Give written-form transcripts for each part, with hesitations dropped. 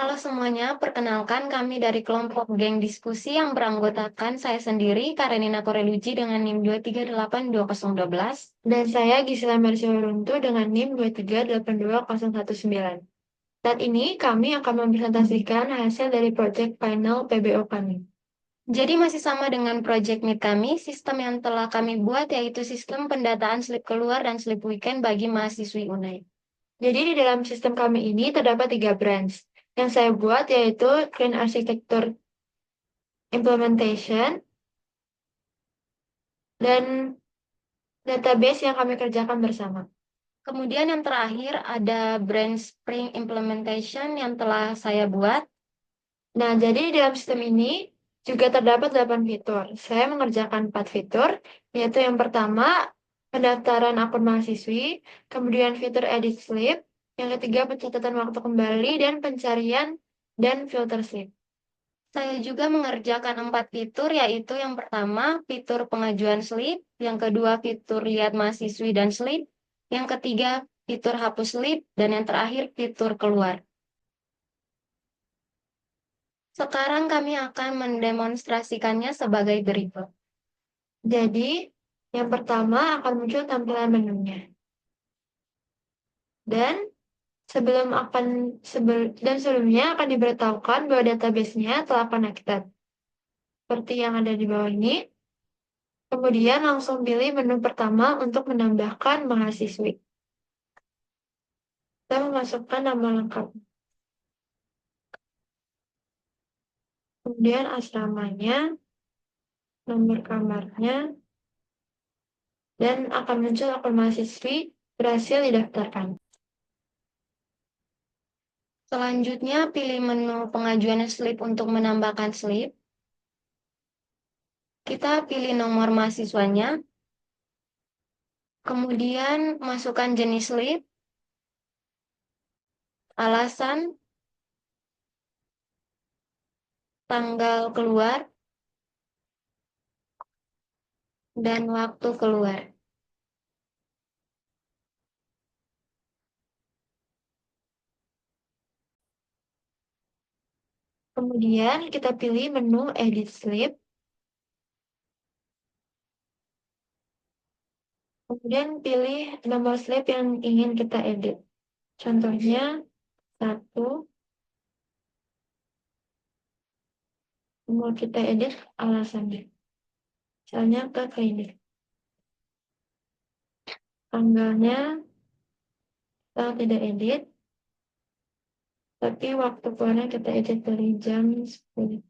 Halo semuanya, perkenalkan kami dari kelompok geng diskusi yang beranggotakan saya sendiri, Karenina Koreluji dengan NIM 2382012. Dan saya Gisela Marsioruntu dengan NIM 2382019. Saat ini kami akan mempresentasikan hasil dari proyek final PBO kami. Jadi masih sama dengan Project Meet kami, sistem yang telah kami buat yaitu sistem pendataan slip keluar dan slip weekend bagi mahasiswi UNAI. Jadi di dalam sistem kami ini terdapat 3 branch. Yang saya buat yaitu Clean Architecture Implementation dan database yang kami kerjakan bersama. Kemudian yang terakhir ada Brand Spring Implementation yang telah saya buat. Nah, jadi di dalam sistem ini juga terdapat 8 fitur. Saya mengerjakan 4 fitur, yaitu yang pertama, pendaftaran akun mahasiswi, kemudian fitur edit slip, yang ketiga pencatatan waktu kembali, dan pencarian dan filter slip. Saya juga mengerjakan 4 fitur, yaitu yang pertama, fitur pengajuan slip, yang kedua, fitur lihat mahasiswi dan slip, yang ketiga, fitur hapus slip, dan yang terakhir, fitur keluar. Sekarang kami akan mendemonstrasikannya sebagai berikut. Jadi, yang pertama akan muncul tampilan menunya. Dan sebelumnya akan diberitahukan bahwa database-nya telah connected. Seperti yang ada di bawah ini. Kemudian langsung pilih menu pertama untuk menambahkan mahasiswi. Kita memasukkan nama lengkap. Kemudian asramanya, nomor kamarnya, dan akan muncul akun mahasiswi berhasil didaftarkan. Selanjutnya, pilih menu pengajuan slip untuk menambahkan slip. Kita pilih nomor mahasiswanya. Kemudian, masukkan jenis slip, alasan, tanggal keluar, dan waktu keluar. Kemudian kita pilih menu edit slip. Kemudian pilih nomor slip yang ingin kita edit. Contohnya 1, mau kita edit alasannya. Misalnya ke klinik. Tanggalnya kita tidak edit, tapi waktu keluarnya kita edit dari jam 10.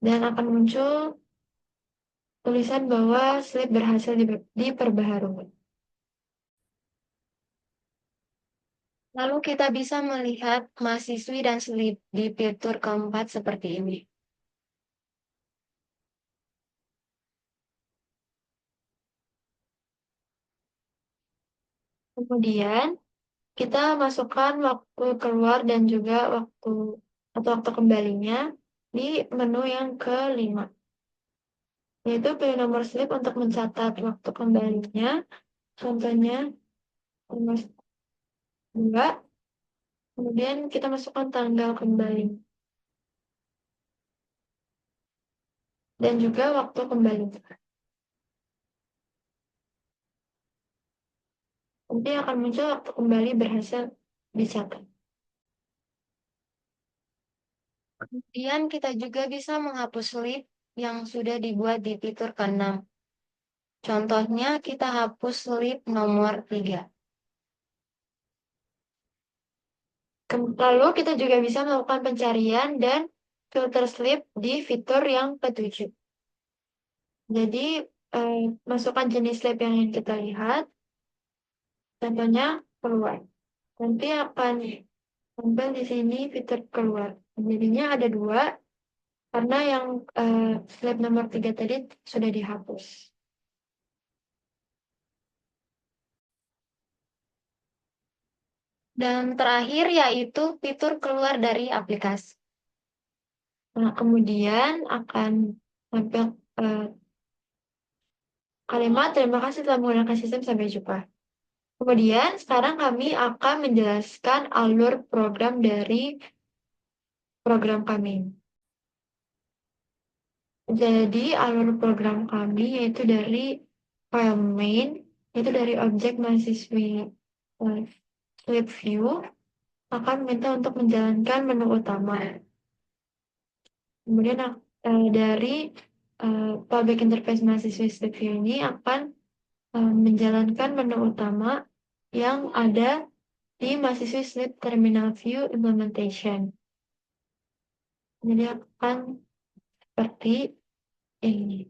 Dan akan muncul tulisan bahwa slip berhasil diperbaharui. Lalu kita bisa melihat mahasiswi dan slip di fitur keempat seperti ini. Kemudian kita masukkan waktu keluar dan juga waktu kembalinya di menu yang kelima. Yaitu pilih nomor slip untuk mencatat waktu kembalinya. Contohnya nomor 2. Kemudian kita masukkan tanggal kembali. Dan juga waktu kembali. Nanti akan muncul waktu kembali berhasil dicatat. Kemudian kita juga bisa menghapus slip yang sudah dibuat di fitur ke-6. Contohnya kita hapus slip nomor 3. Lalu kita juga bisa melakukan pencarian dan filter slip di fitur yang ke-7. Jadi, masukkan jenis slip yang ingin kita lihat. Contohnya keluar. Nanti akan tampil di sini fitur keluar. Jadinya ada 2, karena yang slip nomor 3 tadi sudah dihapus. Dan terakhir yaitu fitur keluar dari aplikasi. Nah, kemudian akan tampil kalimat terima kasih telah menggunakan sistem, sampai jumpa. Kemudian sekarang kami akan menjelaskan alur program dari program kami. Jadi alur program kami yaitu dari file main, yaitu dari objek mahasiswi Slip View akan minta untuk menjalankan menu utama. Kemudian dari public interface mahasiswi Slip View ini akan menjalankan menu utama yang ada di mahasiswi Slip Terminal View Implementation. Jadi akan seperti ini.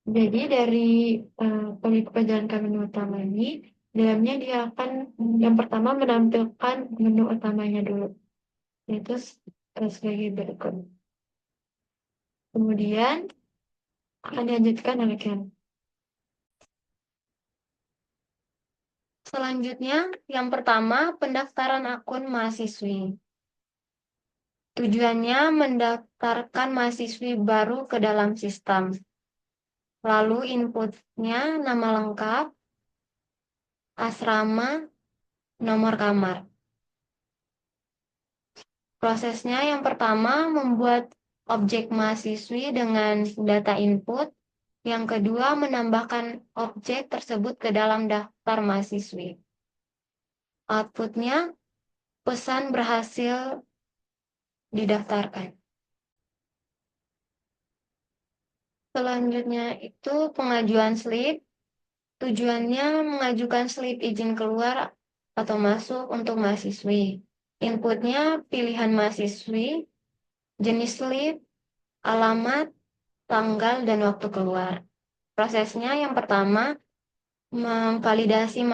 Jadi dari penjalankan menu utama ini, dalamnya dia akan yang pertama menampilkan menu utamanya dulu, yaitu sebagai berikut. Kemudian akan dilanjutkan oleh Ken. Selanjutnya, yang pertama, pendaftaran akun mahasiswi. Tujuannya mendaftarkan mahasiswi baru ke dalam sistem. Lalu inputnya nama lengkap, asrama, nomor kamar. Prosesnya yang pertama membuat objek mahasiswi dengan data input. Yang kedua menambahkan objek tersebut ke dalam daftar mahasiswi. Outputnya pesan berhasil didaftarkan. Selanjutnya itu pengajuan slip. Tujuannya mengajukan slip izin keluar atau masuk untuk mahasiswi. Inputnya pilihan mahasiswi, jenis slip, alamat, tanggal, dan waktu keluar. Prosesnya yang pertama, memvalidasi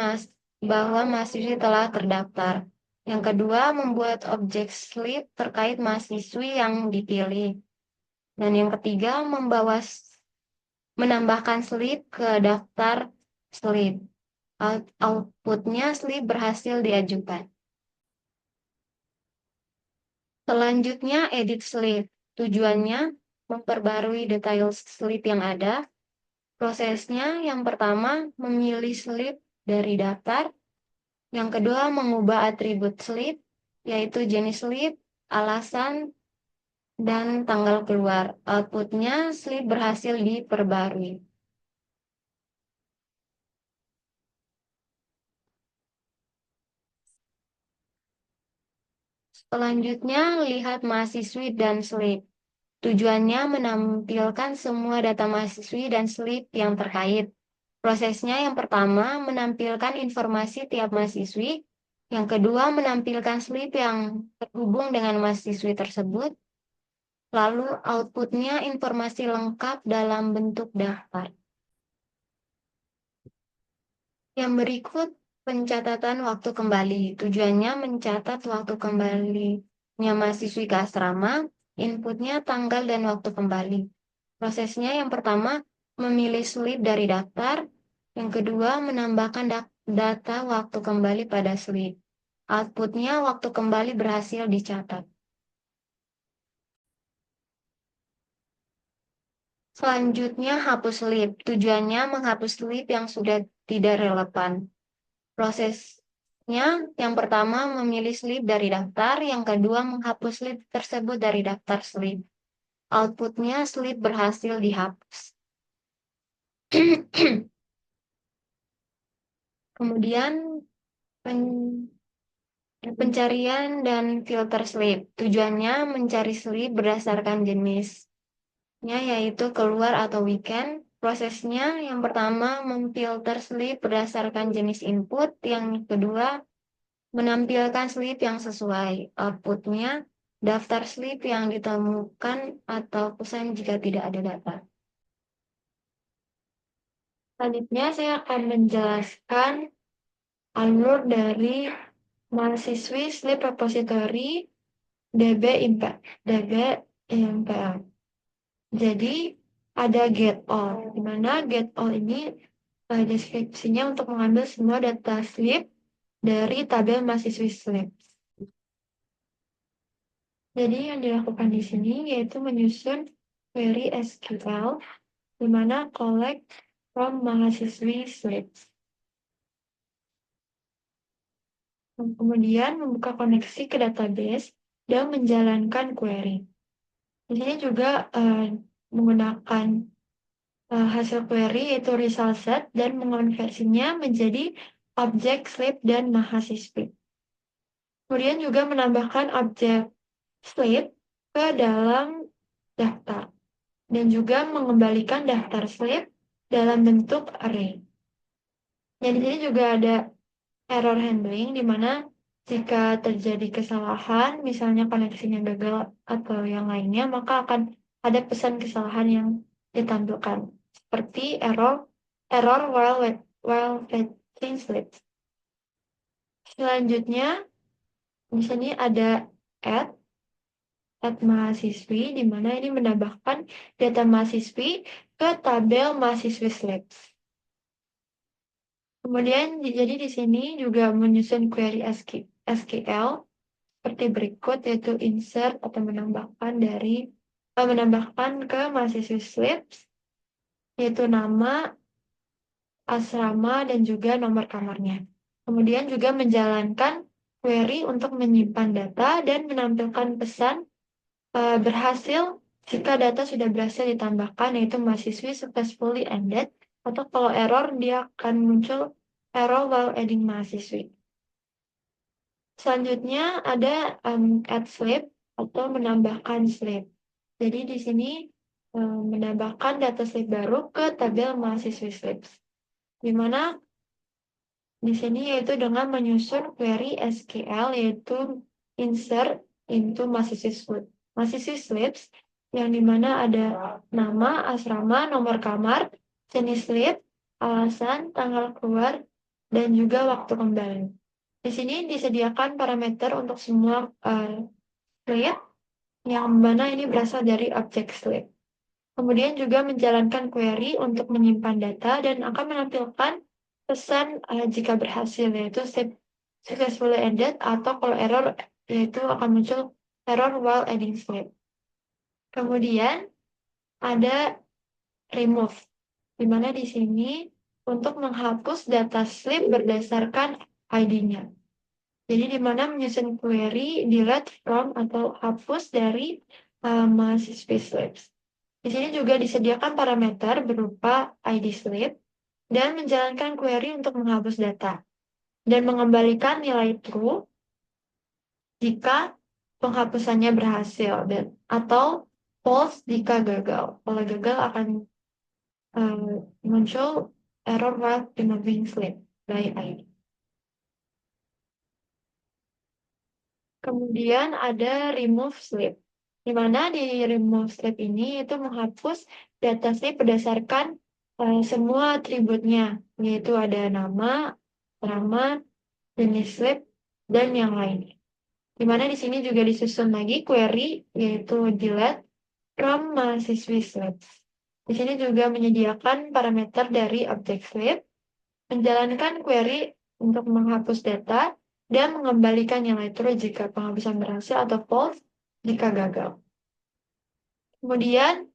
bahwa mahasiswi telah terdaftar. Yang kedua, membuat objek slip terkait mahasiswi yang dipilih. Dan yang ketiga, menambahkan slip ke daftar slip. Outputnya slip berhasil diajukan. Selanjutnya, edit slip. Tujuannya memperbarui detail slip yang ada. Prosesnya yang pertama, memilih slip dari daftar. Yang kedua, mengubah atribut slip, yaitu jenis slip, alasan, dan tanggal keluar. Outputnya slip berhasil diperbarui. Selanjutnya, lihat mahasiswi dan slip. Tujuannya menampilkan semua data mahasiswi dan slip yang terkait. Prosesnya yang pertama, menampilkan informasi tiap mahasiswi. Yang kedua, menampilkan slip yang terhubung dengan mahasiswi tersebut. Lalu outputnya informasi lengkap dalam bentuk daftar. Yang berikut pencatatan waktu kembali. Tujuannya mencatat waktu kembalinya mahasiswi ke asrama, inputnya tanggal dan waktu kembali. Prosesnya yang pertama memilih slip dari daftar, yang kedua menambahkan data waktu kembali pada slip. Outputnya waktu kembali berhasil dicatat. Selanjutnya hapus slip. Tujuannya menghapus slip yang sudah tidak relevan. Prosesnya yang pertama memilih slip dari daftar, yang kedua menghapus slip tersebut dari daftar slip. Outputnya slip berhasil dihapus. Kemudian pencarian dan filter slip. Tujuannya mencari slip berdasarkan jenisnya yaitu keluar atau weekend. Prosesnya yang pertama memfilter slip berdasarkan jenis input, yang kedua menampilkan slip yang sesuai. Outputnya daftar slip yang ditemukan atau pesan jika tidak ada data. Selanjutnya saya akan menjelaskan alur dari mahasiswi slip repository DB IMPL. Jadi ada get all, di mana get all ini deskripsinya untuk mengambil semua data slip dari tabel mahasiswi slip. Jadi yang dilakukan di sini yaitu menyusun query SQL, di mana collect from mahasiswi slips. Kemudian membuka koneksi ke database dan menjalankan query. Di sini juga menggunakan hasil query yaitu result set dan mengonversinya menjadi objek slip dan mahasiswi. Kemudian juga menambahkan objek slip ke dalam daftar dan juga mengembalikan daftar slip dalam bentuk array. Dan di sini juga ada error handling di mana jika terjadi kesalahan, misalnya koneksinya gagal atau yang lainnya, maka akan ada pesan kesalahan yang ditampilkan seperti error while fetching slips. Selanjutnya di sini ada add mahasiswi di mana ini menambahkan data mahasiswi ke tabel mahasiswi slips. Kemudian jadi di sini juga menyusun query SQL seperti berikut yaitu insert atau menambahkan ke mahasiswi slips yaitu nama, asrama dan juga nomor kamarnya. Kemudian juga menjalankan query untuk menyimpan data dan menampilkan pesan berhasil jika data sudah berhasil ditambahkan yaitu mahasiswi successfully ended atau kalau error dia akan muncul error while adding mahasiswi. Selanjutnya ada add slip atau menambahkan slip. Jadi di sini menambahkan data slip baru ke tabel mahasiswi slips. Di mana di sini yaitu dengan menyusun query SQL yaitu insert into mahasiswi slips yang dimana ada nama, asrama, nomor kamar, jenis slip, alasan, tanggal keluar, dan juga waktu kembali. Di sini disediakan parameter untuk semua slip yang mana ini berasal dari objek slip. Kemudian juga menjalankan query untuk menyimpan data dan akan menampilkan pesan jika berhasil yaitu successfully ended atau kalau error yaitu akan muncul error while adding slip. Kemudian ada remove di mana di sini untuk menghapus data slip berdasarkan ID-nya. Jadi di mana menyusun query delete from atau hapus dari mahasiswi slips. Di sini juga disediakan parameter berupa ID slip dan menjalankan query untuk menghapus data dan mengembalikan nilai true jika penghapusannya berhasil dan atau false jika gagal. Kalau gagal akan muncul error while removing slip by ID. Kemudian ada remove slip, di mana di remove slip ini itu menghapus data slip berdasarkan semua atributnya, yaitu ada nama, nama, jenis slip, dan yang lainnya. Di mana di sini juga disusun lagi query, yaitu delete from mahasiswi slips. Di sini juga menyediakan parameter dari objek slip, menjalankan query untuk menghapus data, dan mengembalikan nilai true jika penghapusan berhasil atau false jika gagal. Kemudian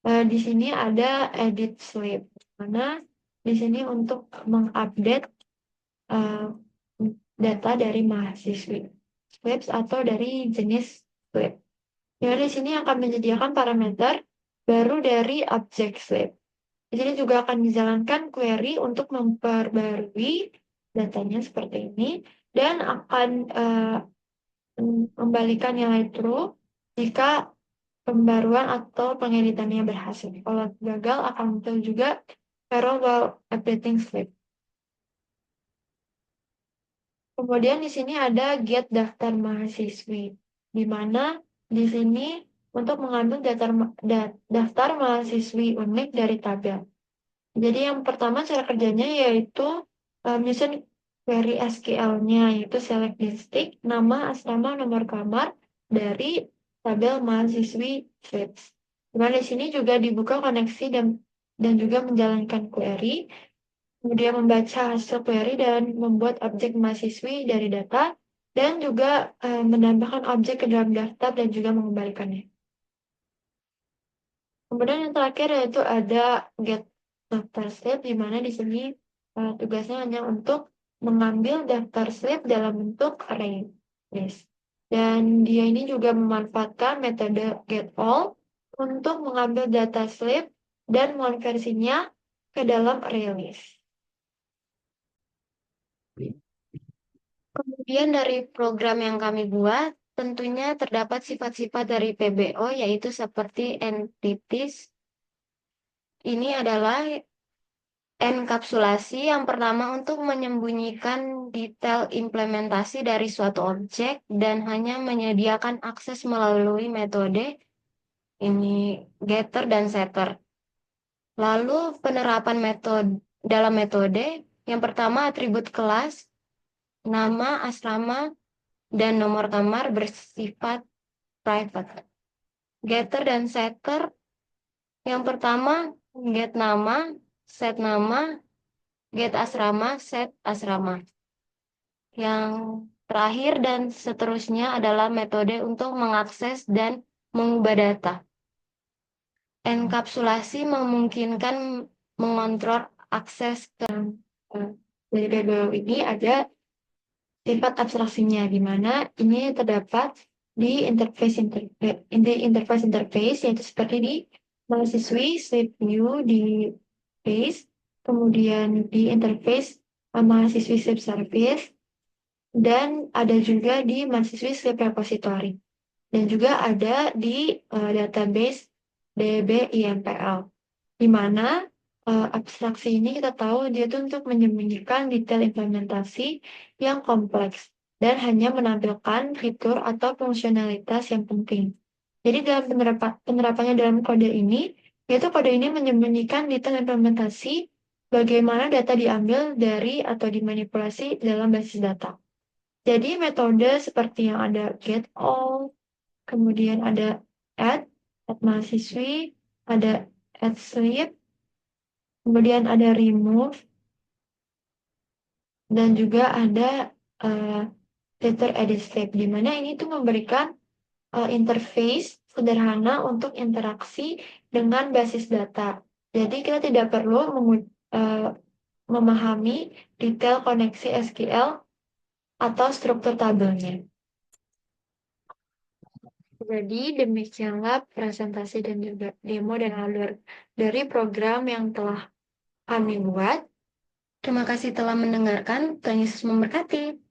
di sini ada edit slip, mana di sini untuk mengupdate data dari mahasiswi slips atau dari jenis slip. Di sini akan menyediakan parameter baru dari objek slip. Di sini juga akan dijalankan query untuk memperbarui datanya seperti ini dan akan membalikan nilai true jika pembaruan atau pengeditannya berhasil. Kalau gagal akan muncul juga error while updating slip. Kemudian di sini ada get daftar mahasiswi, di mana di sini untuk mengambil daftar mahasiswi unik dari tabel. Jadi yang pertama cara kerjanya yaitu menyusun query SQL-nya, yaitu select district, nama, asrama, nomor kamar dari tabel mahasiswi slips. Dimana di sini juga dibuka koneksi dan juga menjalankan query, kemudian membaca hasil query dan membuat objek mahasiswi dari data, dan juga menambahkan objek ke dalam daftar dan juga mengembalikannya. Kemudian yang terakhir yaitu ada get daftar slip, di mana di sini tugasnya hanya untuk mengambil daftar slip dalam bentuk array list. Dan dia ini juga memanfaatkan metode getAll untuk mengambil data slip dan mengonversinya ke dalam array list. Kemudian dari program yang kami buat, tentunya terdapat sifat-sifat dari PBO, yaitu seperti entities. Ini adalah enkapsulasi yang pertama untuk menyembunyikan detail implementasi dari suatu objek dan hanya menyediakan akses melalui metode ini getter dan setter. Lalu penerapan metode dalam metode yang pertama atribut kelas, nama, asrama, dan nomor kamar bersifat private. Getter dan setter yang pertama get nama, get asrama, set asrama. Yang terakhir dan seterusnya adalah metode untuk mengakses dan mengubah data. Enkapsulasi memungkinkan mengontrol akses ke dari PBO ini ada sifat abstraksinya, di mana ini terdapat di interface yaitu seperti di mahasiswi slip view di face, kemudian di interface mahasiswi slip service, dan ada juga di mahasiswi slip repository, dan juga ada di database DBIMPL, di mana abstraksi ini kita tahu dia itu untuk menyembunyikan detail implementasi yang kompleks dan hanya menampilkan fitur atau fungsionalitas yang penting. Jadi dalam penerapannya dalam kode ini, yaitu kode ini menyembunyikan detail implementasi bagaimana data diambil dari atau dimanipulasi dalam basis data. Jadi metode seperti yang ada getAll, kemudian ada add mahasiswi, ada add slip, kemudian ada remove, dan juga ada filter edit slip, di mana ini tuh memberikan interface sederhana untuk interaksi dengan basis data. Jadi kita tidak perlu memahami detail koneksi SQL atau struktur tabelnya. Jadi demikianlah presentasi dan juga demo dan alur dari program yang telah kami buat. Terima kasih telah mendengarkan. Tuhan Yesus memberkati.